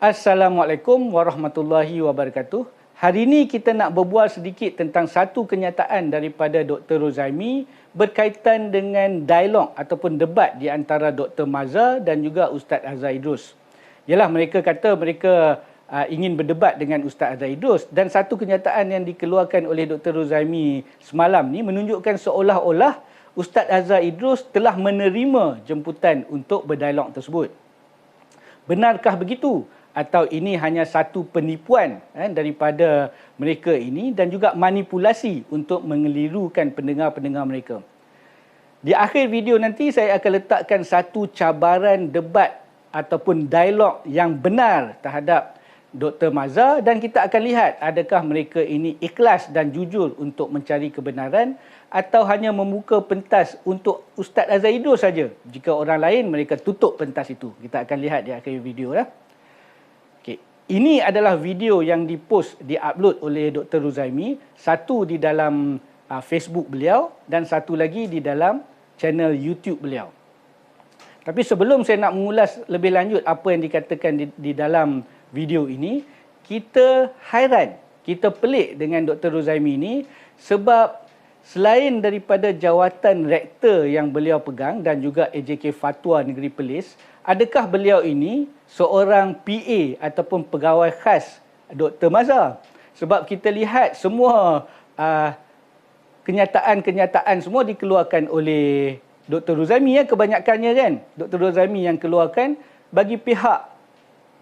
Assalamualaikum warahmatullahi wabarakatuh. Hari ini kita nak berbual sedikit tentang satu kenyataan daripada Dr. Rozaimi berkaitan dengan dialog ataupun debat di antara Dr. Mazhar dan juga Ustaz Azhar Idrus. Yalah, mereka kata mereka ingin berdebat dengan Ustaz Azhar Idrus, dan satu kenyataan yang dikeluarkan oleh Dr. Rozaimi semalam ni menunjukkan seolah-olah Ustaz Azhar Idrus telah menerima jemputan untuk berdialog tersebut. Benarkah begitu? Atau ini hanya satu penipuan daripada mereka ini dan juga manipulasi untuk mengelirukan pendengar-pendengar mereka. Di akhir video nanti saya akan letakkan satu cabaran debat ataupun dialog yang benar terhadap Dr. Mazhar, dan kita akan lihat adakah mereka ini ikhlas dan jujur untuk mencari kebenaran atau hanya membuka pentas untuk Ustaz Azhar Idrus saja. Jika orang lain, mereka tutup pentas itu. Kita akan lihat di akhir video ya. Ini adalah video yang diupload oleh Dr. Rozaimi, satu di dalam Facebook beliau dan satu lagi di dalam channel YouTube beliau. Tapi sebelum saya nak mengulas lebih lanjut apa yang dikatakan di dalam video ini, kita hairan, kita pelik dengan Dr. Rozaimi ini sebab selain daripada jawatan rektor yang beliau pegang dan juga AJK Fatwa Negeri Perlis, adakah beliau ini seorang PA ataupun pegawai khas Dr. Mazhar? Sebab kita lihat semua kenyataan-kenyataan semua dikeluarkan oleh Dr. Rozaimi kebanyakannya kan. Dr. Rozaimi yang keluarkan bagi pihak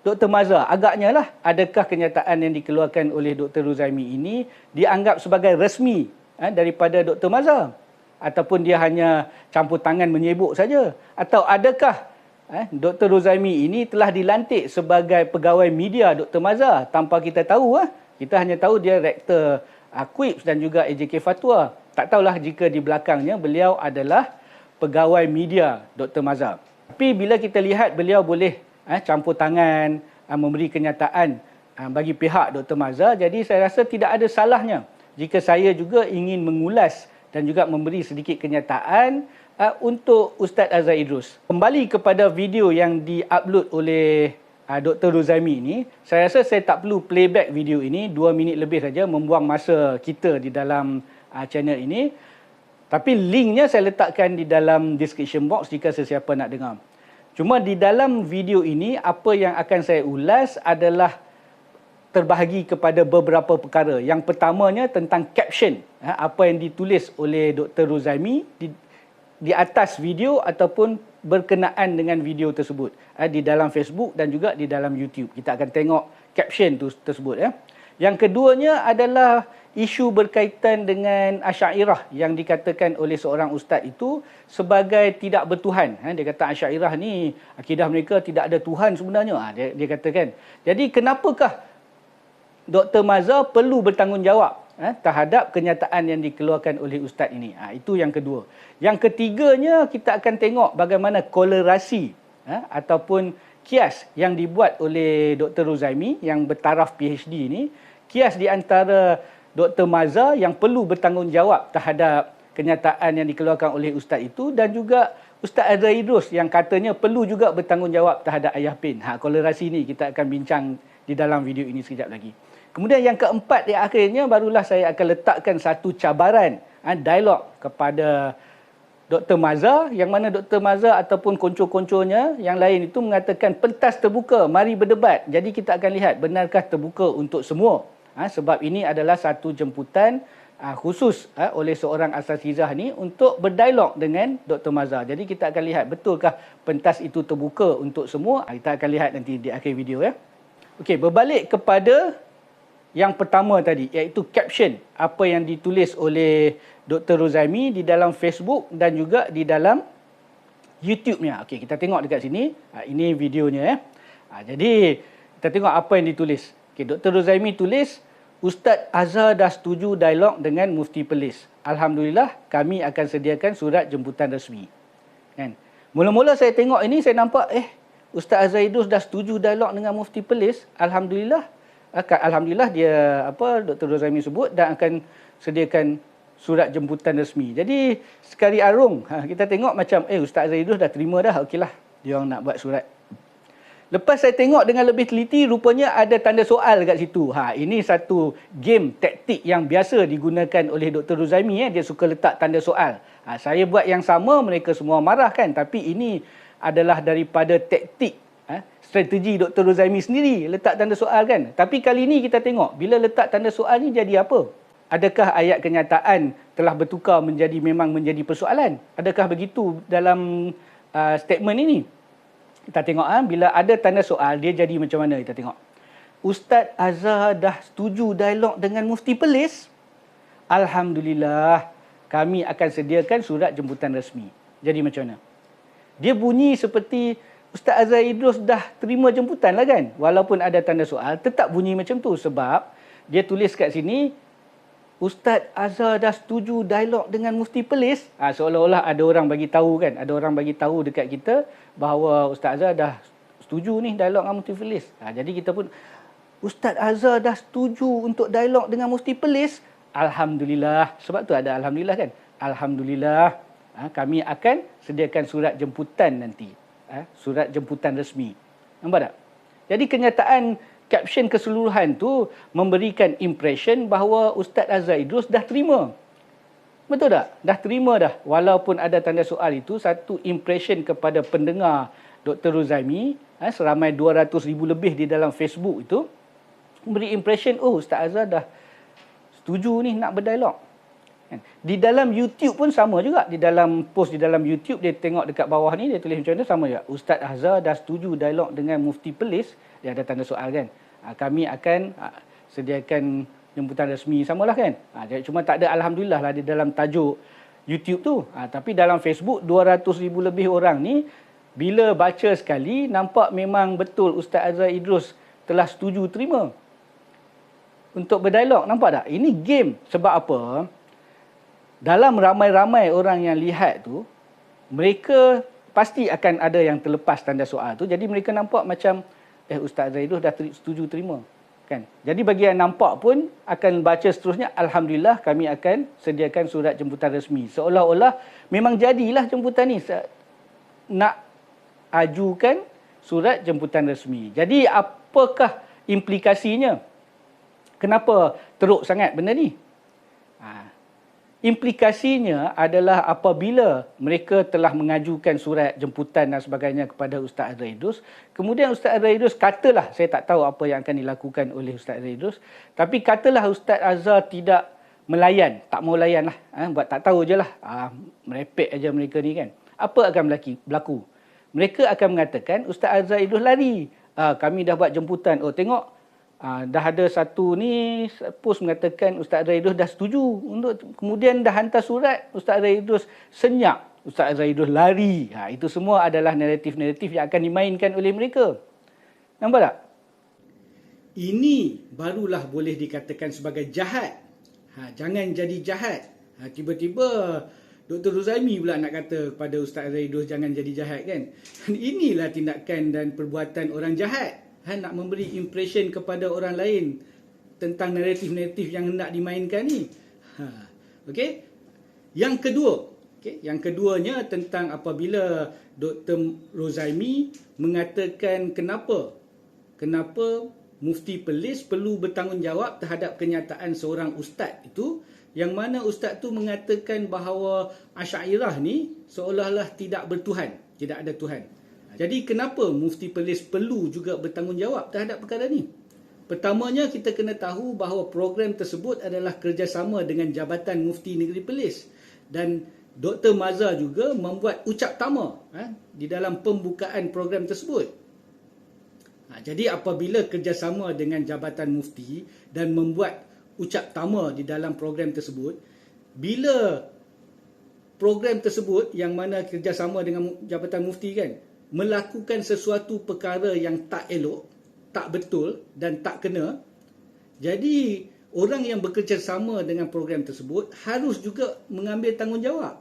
Dr. Mazhar. Agaknya lah, adakah kenyataan yang dikeluarkan oleh Dr. Rozaimi ini dianggap sebagai resmi daripada Dr. Mazhar? Ataupun dia hanya campur tangan menyebuk saja? Atau adakah Dr. Rozaimi ini telah dilantik sebagai pegawai media Dr. Mazhar tanpa kita tahu? Kita hanya tahu dia rektor QIPS dan juga AJK Fatwa. Tak tahulah jika di belakangnya beliau adalah pegawai media Dr. Mazhar. Tapi bila kita lihat beliau boleh campur tangan, memberi kenyataan bagi pihak Dr. Mazhar, jadi saya rasa tidak ada salahnya jika saya juga ingin mengulas dan juga memberi sedikit kenyataan untuk Ustaz Azhar Idrus. Kembali kepada video yang diupload oleh Dr. Rozaimi ini, saya rasa saya tak perlu playback video ini, 2 minit lebih saja, membuang masa kita di dalam channel ini. Tapi linknya saya letakkan di dalam description box jika sesiapa nak dengar. Cuma di dalam video ini, apa yang akan saya ulas adalah terbahagi kepada beberapa perkara. Yang pertamanya tentang caption, apa yang ditulis oleh Dr. Rozaimi di atas video ataupun berkenaan dengan video tersebut di dalam Facebook dan juga di dalam YouTube. Kita akan tengok caption tersebut ya. Yang keduanya adalah isu berkaitan dengan Asy'ariyah yang dikatakan oleh seorang ustaz itu sebagai tidak bertuhan. Dia kata Asy'ariyah ni akidah mereka tidak ada Tuhan sebenarnya. Dia katakan. Jadi kenapakah Dr. Mazhar perlu bertanggungjawab terhadap kenyataan yang dikeluarkan oleh ustaz ini? Itu yang kedua. Yang ketiganya, kita akan tengok bagaimana kolerasi ataupun kias yang dibuat oleh Dr. Rozaimi yang bertaraf PhD ini, kias di antara Dr. Mazhar yang perlu bertanggungjawab terhadap kenyataan yang dikeluarkan oleh ustaz itu, dan juga Ustaz Azhar Idrus yang katanya perlu juga bertanggungjawab terhadap Ayah Pin. Kolerasi ini kita akan bincang di dalam video ini sekejap lagi. Kemudian yang keempat, di akhirnya barulah saya akan letakkan satu cabaran dialog kepada Dr. Mazhar, yang mana Dr. Mazhar ataupun konco-konconya yang lain itu mengatakan pentas terbuka, mari berdebat. Jadi kita akan lihat benarkah terbuka untuk semua. Sebab ini adalah satu jemputan khusus oleh seorang asatizah ni untuk berdialog dengan Dr. Mazhar. Jadi kita akan lihat betulkah pentas itu terbuka untuk semua. Kita akan lihat nanti di akhir video ya. Okey, berbalik kepada yang pertama tadi, iaitu caption apa yang ditulis oleh Dr. Rozaimi di dalam Facebook dan juga di dalam YouTube-nya. Okey, kita tengok dekat sini. Ini videonya ya. Jadi kita tengok apa yang ditulis. Okey, Dr. Rozaimi tulis, Ustaz Azhar dah setuju dialog dengan Mufti Perlis. Alhamdulillah, kami akan sediakan surat jemputan rasmi. Kan? Mula-mula saya tengok ini, saya nampak Ustaz Azhar Idrus dah setuju dialog dengan Mufti Perlis. Alhamdulillah dia Dr. Rozaimi sebut dan akan sediakan surat jemputan rasmi. Jadi sekali arung kita tengok macam Ustaz Azhar Idrus dah terima dah, okeylah dia orang nak buat surat. Lepas saya tengok dengan lebih teliti, rupanya ada tanda soal kat situ. Ini satu game taktik yang biasa digunakan oleh Dr. Ruzaimi. Dia suka letak tanda soal. Saya buat yang sama, mereka semua marah kan. Tapi ini adalah daripada taktik, strategi Dr. Ruzaimi sendiri, letak tanda soal kan. Tapi kali ni kita tengok, bila letak tanda soal ni jadi apa? Adakah ayat kenyataan telah bertukar memang menjadi persoalan? Adakah begitu dalam statement ini? Kita tengok bila ada tanda soal, dia jadi macam mana, kita tengok. Ustaz Azhar dah setuju dialog dengan Mufti Perlis. Alhamdulillah, kami akan sediakan surat jemputan rasmi. Jadi macam mana? Dia bunyi seperti Ustaz Azhar Idrus dah terima jemputan lah kan. Walaupun ada tanda soal, tetap bunyi macam tu. Sebab dia tulis kat sini, Ustaz Azhar dah setuju dialog dengan Mufti Perlis. Seolah-olah ada orang bagi tahu kan. Ada orang bagi tahu dekat kita bahawa Ustaz Azhar dah setuju ni dialog dengan Mufti Perlis. Jadi kita pun, Ustaz Azhar dah setuju untuk dialog dengan Mufti Perlis. Alhamdulillah. Sebab tu ada Alhamdulillah kan. Alhamdulillah. Kami akan sediakan surat jemputan nanti. Surat jemputan rasmi. Nampak tak? Jadi kenyataan caption keseluruhan tu memberikan impression bahawa Ustaz Azhar Idrus dah terima. Betul tak? Dah terima dah. Walaupun ada tanda soal itu, satu impression kepada pendengar Dr. Ruzaimi, seramai 200,000 lebih di dalam Facebook itu, memberi impression, Ustaz Azhar dah setuju ni nak berdialog. Di dalam YouTube pun sama juga. Di dalam post di dalam YouTube, dia tengok dekat bawah ni, dia tulis macam mana, sama juga. Ustaz Azhar dah setuju dialog dengan Mufti Perlis. Dia ada tanda soal kan. Kami akan sediakan jemputan rasmi, samalah kan. Cuma tak ada Alhamdulillah lah di dalam tajuk YouTube tu. Tapi dalam Facebook, 200,000 lebih orang ni, bila baca sekali, nampak memang betul Ustaz Azhar Idrus telah setuju terima untuk berdialog. Nampak tak? Ini game. Sebab apa? Dalam ramai-ramai orang yang lihat tu, mereka pasti akan ada yang terlepas tanda soal tu. Jadi mereka nampak macam, Ustaz Azhar Idrus dah setuju terima. Kan? Jadi bagi yang nampak pun akan baca seterusnya, Alhamdulillah kami akan sediakan surat jemputan rasmi. Seolah-olah memang jadilah jemputan ni. Nak ajukan surat jemputan rasmi. Jadi apakah implikasinya? Kenapa teruk sangat benda ni? Implikasinya adalah apabila mereka telah mengajukan surat jemputan dan sebagainya kepada Ustaz Azhar Idrus, kemudian Ustaz Azhar Idrus katalah, saya tak tahu apa yang akan dilakukan oleh Ustaz Azhar Idrus, tapi katalah Ustaz Azhar tidak melayan, tak mau layan lah, buat tak tahu je lah, merepek aja mereka ni kan. Apa akan berlaku? Mereka akan mengatakan Ustaz Azhar Idrus lari, kami dah buat jemputan, tengok, dah ada satu ni post mengatakan Ustaz Azhar Idrus dah setuju untuk, kemudian dah hantar surat, Ustaz Azhar Idrus senyap, Ustaz Azhar Idrus lari. Itu semua adalah naratif-naratif yang akan dimainkan oleh mereka. Nampak tak? Ini barulah boleh dikatakan sebagai jahat. Jangan jadi jahat. Tiba-tiba Dr. Ruzaimi pula nak kata kepada Ustaz Azhar Idrus jangan jadi jahat kan. Inilah tindakan dan perbuatan orang jahat. Nak memberi impression kepada orang lain tentang naratif-naratif yang hendak dimainkan ni. Okey. Yang kedua, yang keduanya tentang apabila Dr. Ruzaimi mengatakan kenapa Mufti Perlis perlu bertanggungjawab terhadap kenyataan seorang ustaz itu, yang mana ustaz tu mengatakan bahawa Asy'ariyah ni seolah-olah tidak bertuhan, tidak ada Tuhan. Jadi kenapa Mufti Perlis perlu juga bertanggungjawab terhadap perkara ni? Pertamanya kita kena tahu bahawa program tersebut adalah kerjasama dengan Jabatan Mufti Negeri Perlis. Dan Dr. Mazhar juga membuat ucap tama di dalam pembukaan program tersebut. Jadi apabila kerjasama dengan Jabatan Mufti dan membuat ucap tama di dalam program tersebut, bila program tersebut yang mana kerjasama dengan Jabatan Mufti kan, melakukan sesuatu perkara yang tak elok, tak betul dan tak kena, jadi orang yang bekerjasama dengan program tersebut harus juga mengambil tanggungjawab.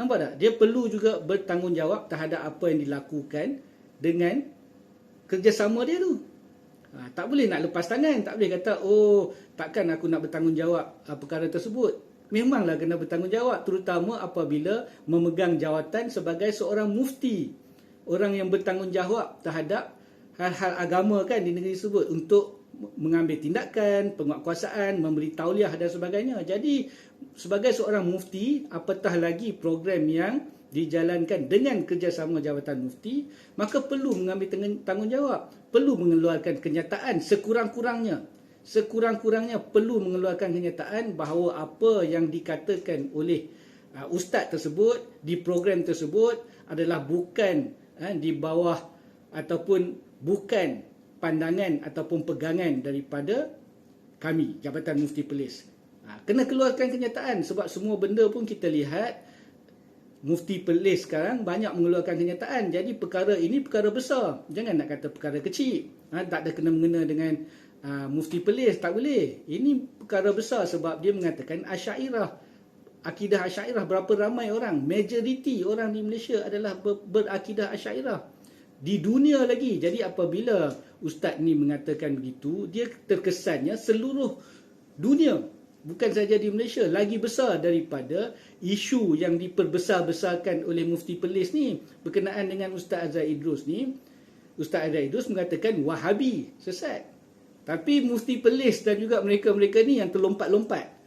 Nampak tak? Dia perlu juga bertanggungjawab terhadap apa yang dilakukan dengan kerjasama dia tu. Tak boleh nak lepas tangan, tak boleh kata, takkan aku nak bertanggungjawab perkara tersebut. Memanglah kena bertanggungjawab, terutama apabila memegang jawatan sebagai seorang mufti. Orang yang bertanggungjawab terhadap hal-hal agama kan di negeri tersebut untuk mengambil tindakan, penguatkuasaan, memberi tauliah dan sebagainya. Jadi sebagai seorang mufti, apatah lagi program yang dijalankan dengan kerjasama Jabatan Mufti, maka perlu mengambil tanggungjawab, perlu mengeluarkan kenyataan sekurang-kurangnya perlu mengeluarkan kenyataan bahawa apa yang dikatakan oleh ustaz tersebut di program tersebut adalah bukan di bawah ataupun bukan pandangan ataupun pegangan daripada kami, Jabatan Mufti Perlis. Kena keluarkan kenyataan sebab semua benda pun kita lihat Mufti Perlis sekarang banyak mengeluarkan kenyataan. Jadi perkara ini perkara besar. Jangan nak kata perkara kecil. Tak ada kena-mengena dengan Mufti Perlis, tak boleh. Ini perkara besar sebab dia mengatakan Asy'ariyah. Akidah Asy'ariyah, berapa ramai orang, majoriti orang di Malaysia adalah berakidah Asy'ariyah. Di dunia lagi. Jadi apabila ustaz ni mengatakan begitu, dia terkesannya seluruh dunia. Bukan saja di Malaysia, lagi besar daripada isu yang diperbesar-besarkan oleh Mufti Perlis ni berkenaan dengan Ustaz Azhar Idrus ni. Ustaz Azhar Idrus mengatakan Wahabi, sesat. Tapi Mufti Perlis dan juga mereka-mereka ni yang terlompat-lompat.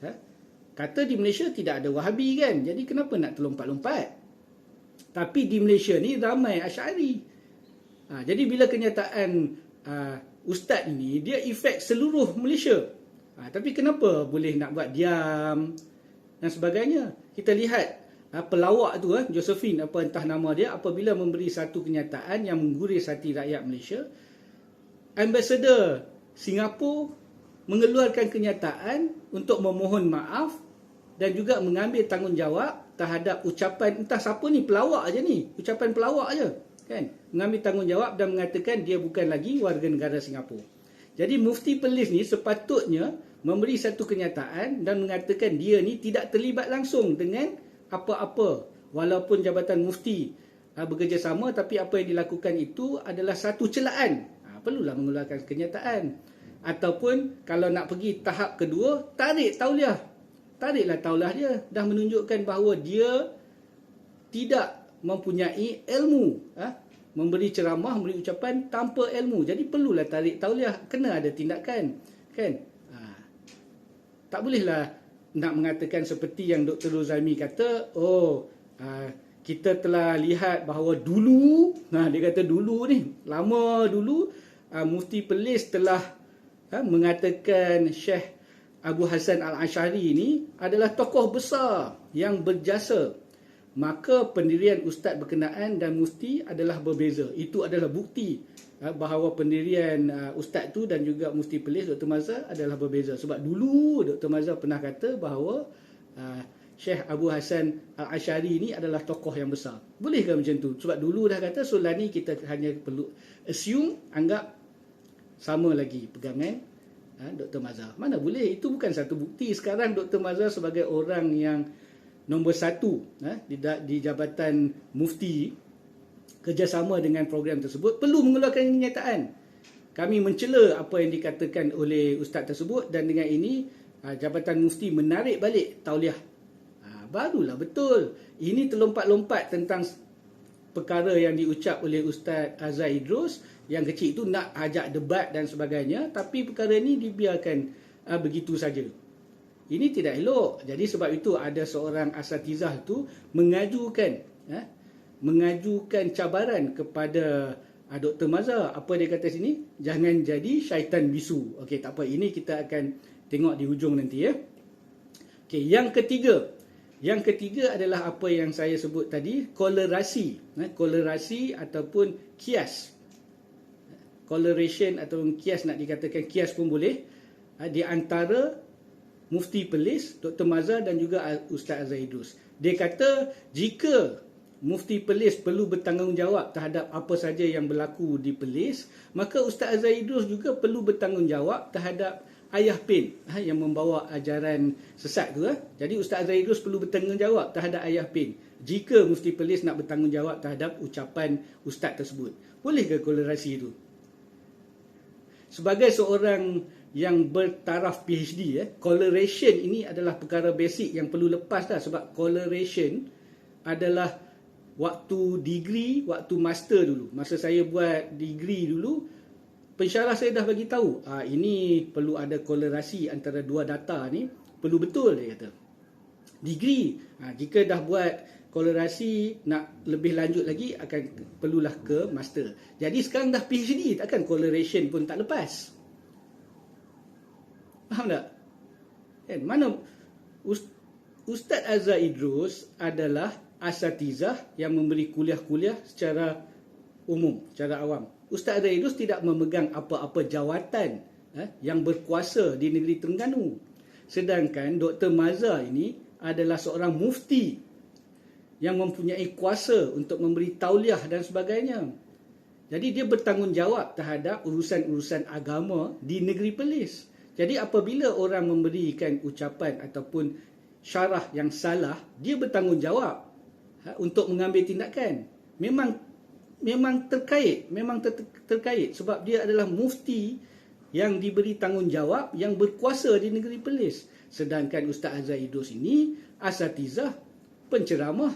Kata di Malaysia tidak ada Wahabi kan, jadi kenapa nak terlompat-lompat? Tapi di Malaysia ni ramai Asy'ari. Jadi bila kenyataan ustaz ini, dia efek seluruh Malaysia. Tapi kenapa boleh nak buat diam dan sebagainya? Kita lihat pelawak tu, Josephine apa entah nama dia, apabila memberi satu kenyataan yang mengguris hati rakyat Malaysia, Ambassador Singapura mengeluarkan kenyataan untuk memohon maaf dan juga mengambil tanggungjawab terhadap ucapan entah siapa ni, pelawak aja ni, ucapan pelawak aja kan, mengambil tanggungjawab dan mengatakan dia bukan lagi warga negara Singapura. Jadi Mufti Perlis ni sepatutnya memberi satu kenyataan dan mengatakan dia ni tidak terlibat langsung dengan apa-apa, walaupun Jabatan Mufti bekerjasama, tapi apa yang dilakukan itu adalah satu celaan. Perlulah mengeluarkan kenyataan. Ataupun kalau nak pergi tahap kedua, tariklah tauliah dia, dah menunjukkan bahawa dia tidak mempunyai ilmu, memberi ceramah, memberi ucapan tanpa ilmu. Jadi perlulah tarik tauliah, kena ada tindakan kan. Tak bolehlah nak mengatakan seperti yang Dr. Rozami kata, kita telah lihat bahawa dulu, dia kata dulu ni, lama dulu, Mufti Perlis telah mengatakan Syekh Abu Hasan Al-Asy'ari ni adalah tokoh besar yang berjasa. Maka pendirian ustaz berkenaan dan mufti adalah berbeza. Itu adalah bukti bahawa pendirian ustaz tu dan juga Mufti Perlis Dr. Mazhar adalah berbeza. Sebab dulu Dr. Mazhar pernah kata bahawa Syekh Abu Hasan Al-Asy'ari ni adalah tokoh yang besar. Bolehkah macam tu? Sebab dulu dah kata, so lah ni kita hanya perlu assume, anggap sama lagi pegangan Dr. Mazhar. Mana boleh? Itu bukan satu bukti. Sekarang Dr. Mazhar sebagai orang yang nombor satu di Jabatan Mufti, kerjasama dengan program tersebut, perlu mengeluarkan kenyataan. Kami mencela apa yang dikatakan oleh ustaz tersebut dan dengan ini Jabatan Mufti menarik balik tauliah. Barulah betul. Ini terlompat-lompat tentang perkara yang diucap oleh Ustaz Azhar Idrus, yang kecil itu nak ajak debat dan sebagainya, tapi perkara ini dibiarkan begitu saja. Ini tidak elok. Jadi sebab itu ada seorang asatizah tu mengajukan cabaran kepada Dr. Mazhar. Apa dia kata sini? Jangan jadi syaitan bisu. Okey, tak apa. Ini kita akan tengok di hujung nanti ya. Okey, yang ketiga adalah apa yang saya sebut tadi, kolerasi. Kolerasi ataupun kias. Coleration ataupun kias, nak dikatakan kias pun boleh. Di antara Mufti Perlis, Dr. Mazhar dan juga Ustaz Azhar Idrus. Dia kata jika Mufti Perlis perlu bertanggungjawab terhadap apa saja yang berlaku di Perlis, maka Ustaz Azhar Idrus juga perlu bertanggungjawab terhadap Ayah Pin yang membawa ajaran sesat tu. Jadi Ustaz Azhar Idrus perlu bertanggungjawab terhadap Ayah Pin jika Mufti Perlis nak bertanggungjawab terhadap ucapan ustaz tersebut. Boleh ke kolerasi itu? Sebagai seorang yang bertaraf PhD, coleration ini adalah perkara basic yang perlu lepas dah. Sebab coleration adalah waktu degree, waktu master dulu. Masa saya buat degree dulu, pensyarah saya dah bagi tahu, ini perlu ada kolerasi antara dua data ni, perlu betul dia kata. Degree, jika dah buat kolerasi nak lebih lanjut lagi akan perlulah ke master. Jadi sekarang dah PhD, takkan correlation pun tak lepas. Faham tak? Kan mana Ustaz Azhar Idrus adalah asatizah yang memberi kuliah-kuliah secara umum, secara awam. Ustaz Azhar Idrus tidak memegang apa-apa jawatan yang berkuasa di negeri Terengganu. Sedangkan Dr. Mazhar ini adalah seorang mufti yang mempunyai kuasa untuk memberi tauliah dan sebagainya. Jadi dia bertanggungjawab terhadap urusan-urusan agama di negeri Perlis. Jadi apabila orang memberikan ucapan ataupun syarah yang salah, dia bertanggungjawab untuk mengambil tindakan. Memang terkait sebab dia adalah mufti yang diberi tanggungjawab yang berkuasa di negeri Perlis. Sedangkan Ustaz Azhar Idrus ini asatizah, penceramah,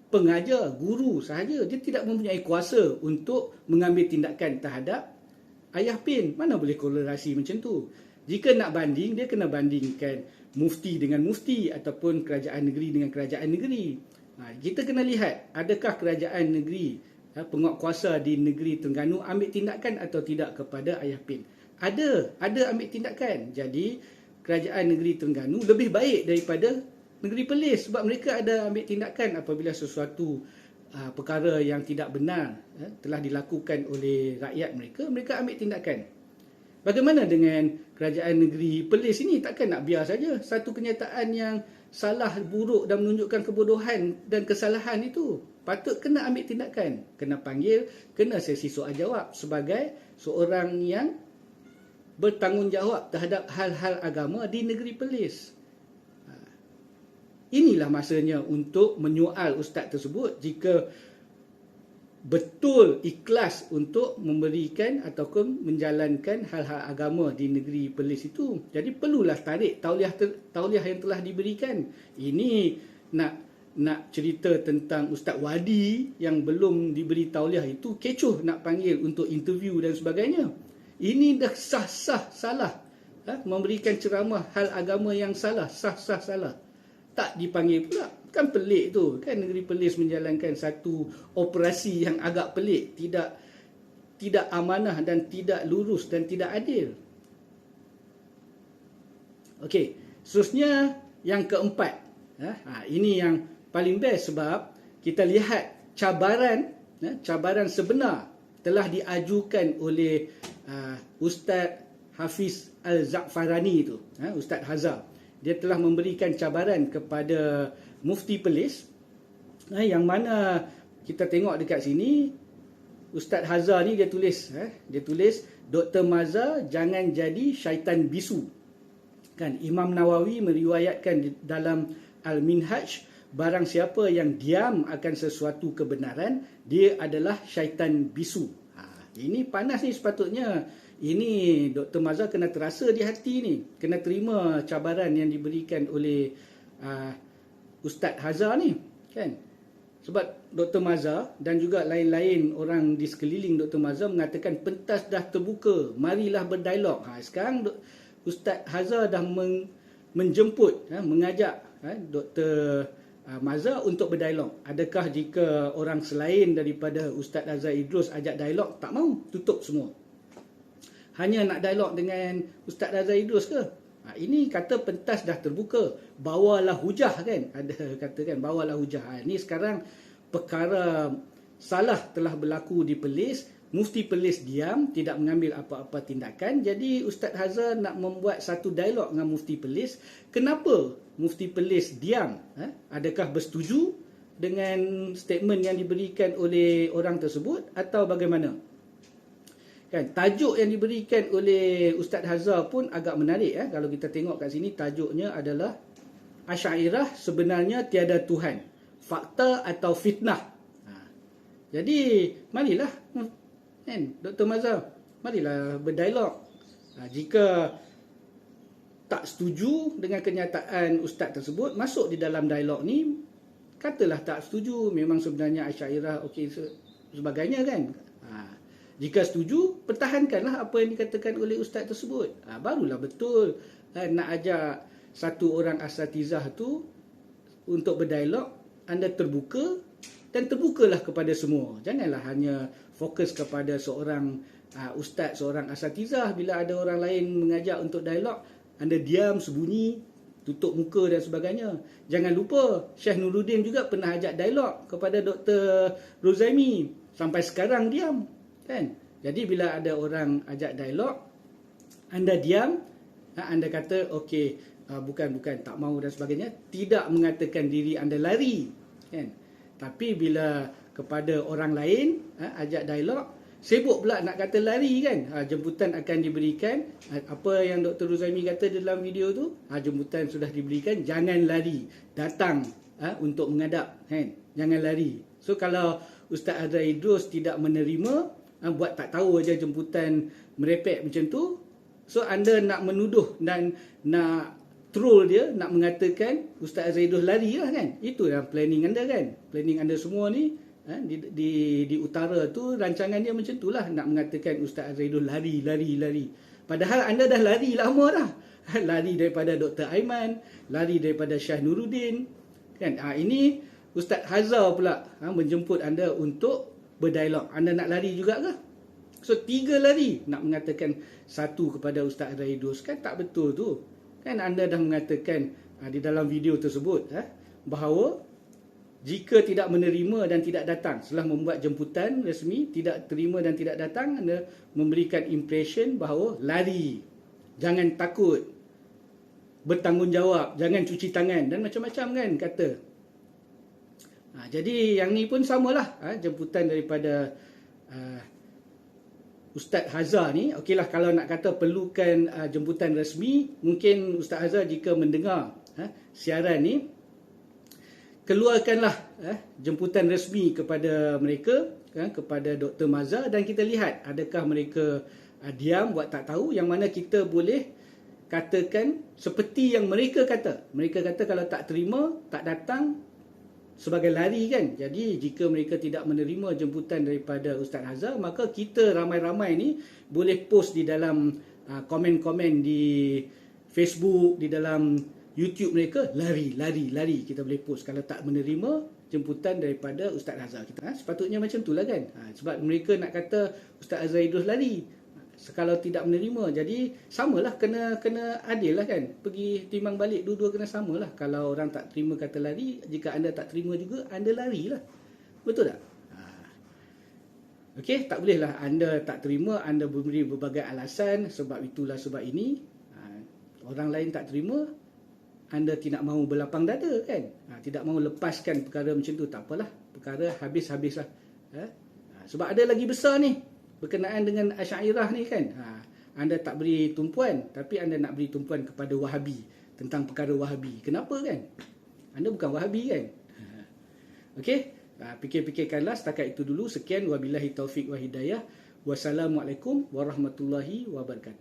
pengajar, guru sahaja. Dia tidak mempunyai kuasa untuk mengambil tindakan terhadap ayah PIN. Mana boleh kolerasi macam tu? Jika nak banding, dia kena bandingkan mufti dengan mufti ataupun kerajaan negeri dengan kerajaan negeri. Kita kena lihat, adakah kerajaan negeri, penguatkuasa di negeri Terengganu ambil tindakan atau tidak kepada ayah PIN. Ada ambil tindakan. Jadi kerajaan negeri Terengganu lebih baik daripada negeri Perlis sebab mereka ada ambil tindakan apabila sesuatu perkara yang tidak benar telah dilakukan oleh rakyat mereka, mereka ambil tindakan. Bagaimana dengan kerajaan negeri Perlis ini? Takkan nak biar saja satu kenyataan yang salah, buruk dan menunjukkan kebodohan dan kesalahan itu. Patut kena ambil tindakan, kena panggil, kena sesi soal jawab sebagai seorang yang bertanggungjawab terhadap hal-hal agama di negeri Perlis. Inilah masanya untuk menyoal ustaz tersebut jika betul ikhlas untuk memberikan ataupun menjalankan hal-hal agama di negeri Perlis itu. Jadi perlulah tarik tauliah yang telah diberikan. Ini nak cerita tentang Ustaz Wadi yang belum diberi tauliah itu, kecoh nak panggil untuk interview dan sebagainya. Ini dah sah-sah salah. Memberikan ceramah hal agama yang salah, sah-sah salah. Tak dipanggil pula. Kan pelik tu. Kan negeri Perlis menjalankan satu operasi yang agak pelik. Tidak amanah dan tidak lurus dan tidak adil. Okey. Seterusnya yang keempat. Ini yang paling best sebab kita lihat cabaran sebenar telah diajukan oleh Ustaz Hafiz Al-Za'farani itu. Ustaz Hazar. Dia telah memberikan cabaran kepada Mufti Perlis, yang mana kita tengok dekat sini Ustaz Hazar ni dia tulis Dr. Mazhar jangan jadi syaitan bisu. Kan Imam Nawawi meriwayatkan dalam Al-Minhaj, barang siapa yang diam akan sesuatu kebenaran, dia adalah syaitan bisu. Ini panas ni sepatutnya. Ini Dr. Mazhar kena terasa di hati ni, kena terima cabaran yang diberikan oleh Ustaz Hazar ni, kan? Sebab Dr. Mazhar dan juga lain-lain orang di sekeliling Dr. Mazhar mengatakan pentas dah terbuka, marilah berdialog. Sekarang Ustaz Hazar dah menjemput, mengajak Dr. Mazhar untuk berdialog. Adakah jika orang selain daripada Ustaz Azhar Idrus ajak dialog, tak mau, tutup semua? Hanya nak dialog dengan Ustaz Azhar Idrus ke? Ini kata pentas dah terbuka, bawalah hujah, kan? Ada kata kan, bawalah hujah. Ini sekarang perkara salah telah berlaku di Perlis, Mufti Perlis diam, tidak mengambil apa-apa tindakan. Jadi Ustaz Hazar nak membuat satu dialog dengan Mufti Perlis. Kenapa Mufti Perlis diam? Adakah bersetuju dengan statement yang diberikan oleh orang tersebut atau bagaimana? Kan, tajuk yang diberikan oleh Ustaz Hazar pun agak menarik. Kalau kita tengok kat sini, tajuknya adalah Asy'ariyah sebenarnya tiada Tuhan, fakta atau fitnah. Jadi marilah, kan, Dr. Mazhar, marilah berdialog. Jika tak setuju dengan kenyataan ustaz tersebut, masuk di dalam dialog ni, katalah tak setuju, memang sebenarnya Asy'ariyah okey sebagainya, kan. Jika setuju, pertahankanlah apa yang dikatakan oleh ustaz tersebut. Barulah betul nak ajak satu orang asatizah tu untuk berdialog, anda terbuka dan terbukalah kepada semua. Janganlah hanya fokus kepada seorang ustaz, seorang asatizah. Bila ada orang lain mengajak untuk dialog, anda diam, sembunyi, tutup muka dan sebagainya. Jangan lupa, Syekh Nuruddin juga pernah ajak dialog kepada Dr. Rozaimi. Sampai sekarang diam. Kan? Jadi bila ada orang ajak dialog, anda diam, anda kata okey, bukan tak mahu dan sebagainya, tidak mengatakan diri anda lari, kan? Tapi bila kepada orang lain ajak dialog, sibuk pula nak kata lari, kan? Jemputan akan diberikan. Apa yang Dr. Rozaimi kata dalam video tu, jemputan sudah diberikan, jangan lari, datang untuk menghadap, kan? Jangan lari. So kalau Ustaz Azhar Idrus tidak menerima, buat tak tahu aja jemputan merepek macam tu, so anda nak menuduh dan nak troll dia, nak mengatakan Ustaz Azhar Idrus lari lah, kan? Itu yang planning anda, kan? Planning anda semua ni di utara tu, rancangan dia macam tu lah, nak mengatakan Ustaz Azhar Idrus lari. Padahal anda dah lari lama dah. Lari daripada Dr. Aiman, lari daripada Syekh Nuruddin, kan? Ini Ustaz Hazar pula menjemput anda untuk berdialog. Anda nak lari juga ke? So 3 lari nak mengatakan satu kepada Ustaz Azhar Idrus, kan tak betul tu. Kan anda dah mengatakan di dalam video tersebut bahawa jika tidak menerima dan tidak datang, setelah membuat jemputan rasmi, tidak terima dan tidak datang, anda memberikan impression bahawa lari, jangan takut, bertanggungjawab, jangan cuci tangan dan macam-macam, kan kata. Jadi yang ni pun samalah, jemputan daripada Ustaz Hazar ni. Okeylah, kalau nak kata perlukan jemputan rasmi, mungkin Ustaz Hazar jika mendengar siaran ni, keluarkanlah jemputan rasmi kepada mereka, kepada Dr. Mazhar, dan kita lihat adakah mereka diam, buat tak tahu, yang mana kita boleh katakan seperti yang mereka kata. Mereka kata kalau tak terima, tak datang, sebagai lari, kan. Jadi jika mereka tidak menerima jemputan daripada Ustaz Hazar, maka kita ramai-ramai ni boleh post di dalam komen-komen di Facebook, di dalam YouTube mereka, lari. Kita boleh post kalau tak menerima jemputan daripada Ustaz Hazar. Kita sepatutnya macam tu lah, kan. Sebab mereka nak kata Ustaz Azhar Idrus lari kalau tidak menerima. Jadi samalah, kena adil lah, kan. Pergi timbang balik, dua-dua kena samalah. Kalau orang tak terima kata lari, jika anda tak terima juga, anda larilah. Betul tak? Okey, tak bolehlah anda tak terima, anda beri berbagai alasan, sebab itulah sebab ini. Orang lain tak terima, anda tidak mahu berlapang dada, kan. Tidak mahu lepaskan perkara macam tu, tak apalah, perkara habis-habislah. Sebab ada lagi besar ni berkenaan dengan Asy'ariyah ni, kan. Anda tak beri tumpuan, tapi anda nak beri tumpuan kepada Wahabi tentang perkara Wahabi. Kenapa, kan? Anda bukan Wahabi, kan? Okey, fikir-fikirkanlah. Setakat itu dulu. Sekian, wabillahi taufik wa hidayah. Wassalamualaikum warahmatullahi wabarakatuh.